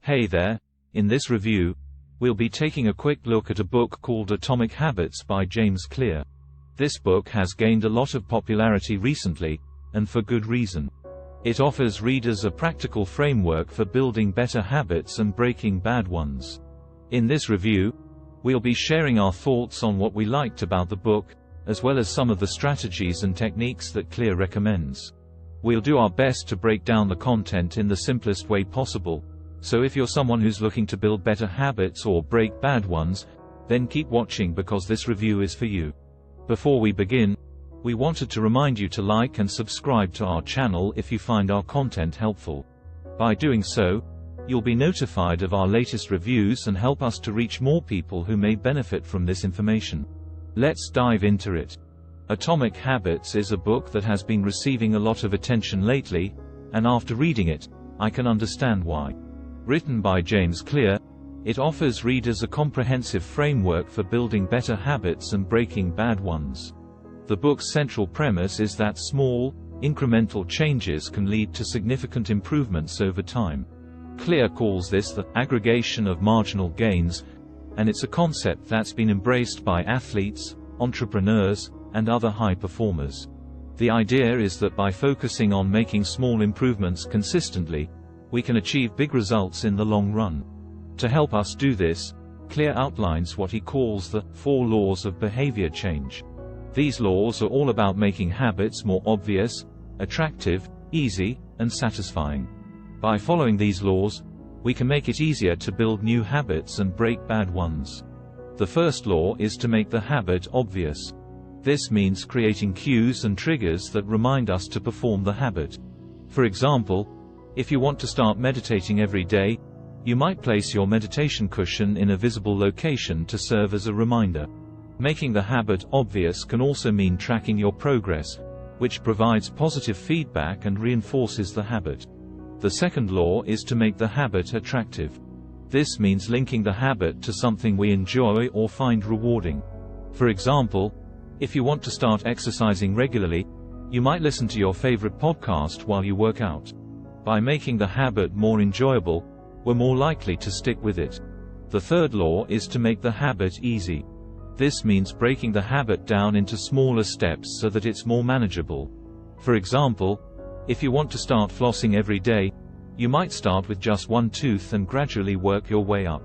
Hey there, in this review, we'll be taking a quick look at a book called Atomic Habits by James Clear. This book has gained a lot of popularity recently, and for good reason. It offers readers a practical framework for building better habits and breaking bad ones. In this review, we'll be sharing our thoughts on what we liked about the book, as well as some of the strategies and techniques that Clear recommends. We'll do our best to break down the content in the simplest way possible, so if you're someone who's looking to build better habits or break bad ones, then keep watching because this review is for you. Before we begin, we wanted to remind you to like and subscribe to our channel if you find our content helpful. By doing so, you'll be notified of our latest reviews and help us to reach more people who may benefit from this information. Let's dive into it. Atomic Habits is a book that has been receiving a lot of attention lately, and after reading it, I can understand why. Written by James Clear, it offers readers a comprehensive framework for building better habits and breaking bad ones. The book's central premise is that small, incremental changes can lead to significant improvements over time. Clear calls this the aggregation of marginal gains, and it's a concept that's been embraced by athletes, entrepreneurs, and other high performers. The idea is that by focusing on making small improvements consistently, we can achieve big results in the long run. To help us do this, Clear outlines what he calls the 4 laws of behavior change. These laws are all about making habits more obvious, attractive, easy, and satisfying. By following these laws, we can make it easier to build new habits and break bad ones. The first law is to make the habit obvious. This means creating cues and triggers that remind us to perform the habit. For example, if you want to start meditating every day, you might place your meditation cushion in a visible location to serve as a reminder. Making the habit obvious can also mean tracking your progress, which provides positive feedback and reinforces the habit. The second law is to make the habit attractive. This means linking the habit to something we enjoy or find rewarding. For example, if you want to start exercising regularly, you might listen to your favorite podcast while you work out. By making the habit more enjoyable, we're more likely to stick with it. The third law is to make the habit easy. This means breaking the habit down into smaller steps so that it's more manageable. For example, if you want to start flossing every day, you might start with just one tooth and gradually work your way up.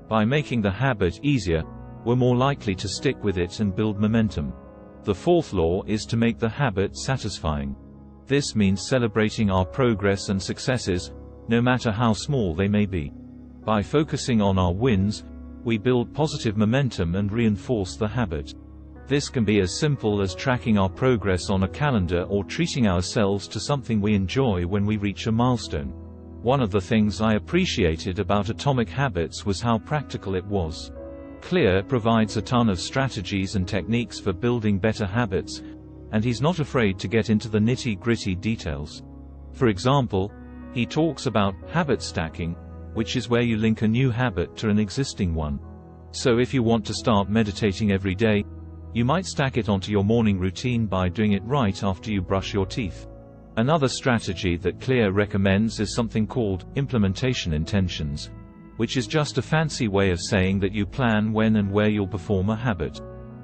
By making the habit easier, we're more likely to stick with it and build momentum. The fourth law is to make the habit satisfying. This means celebrating our progress and successes, no matter how small they may be. By focusing on our wins, we build positive momentum and reinforce the habit. This can be as simple as tracking our progress on a calendar or treating ourselves to something we enjoy when we reach a milestone. One of the things I appreciated about Atomic Habits was how practical it was. Clear provides a ton of strategies and techniques for building better habits, and he's not afraid to get into the nitty-gritty details. For example, he talks about habit stacking, which is where you link a new habit to an existing one. So if you want to start meditating every day, you might stack it onto your morning routine by doing it right after you brush your teeth. Another strategy that Clear recommends is something called implementation intentions, which is just a fancy way of saying that you plan when and where you'll perform a habit.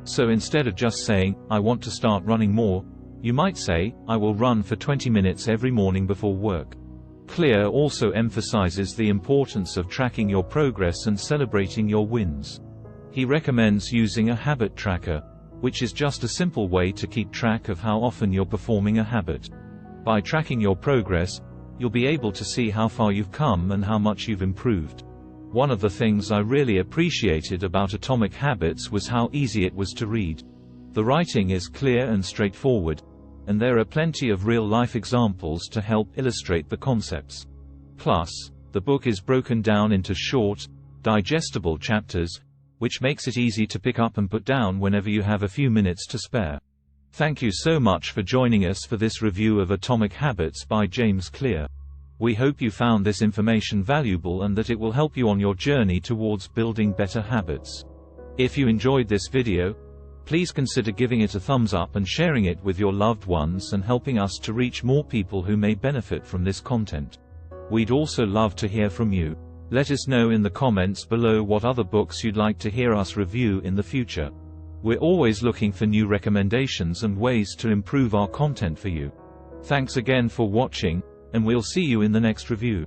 So instead of just saying, "I want to start running more," you might say, "I will run for 20 minutes every morning before work." Clear also emphasizes the importance of tracking your progress and celebrating your wins. He recommends using a habit tracker, which is just a simple way to keep track of how often you're performing a habit. By tracking your progress, you'll be able to see how far you've come and how much you've improved. One of the things I really appreciated about Atomic Habits was how easy it was to read. The writing is clear and straightforward, and there are plenty of real-life examples to help illustrate the concepts. Plus, the book is broken down into short, digestible chapters, which makes it easy to pick up and put down whenever you have a few minutes to spare. Thank you so much for joining us for this review of Atomic Habits by James Clear. We hope you found this information valuable and that it will help you on your journey towards building better habits. If you enjoyed this video, please consider giving it a thumbs up and sharing it with your loved ones and helping us to reach more people who may benefit from this content. We'd also love to hear from you. Let us know in the comments below what other books you'd like to hear us review in the future. We're always looking for new recommendations and ways to improve our content for you. Thanks again for watching, and we'll see you in the next review.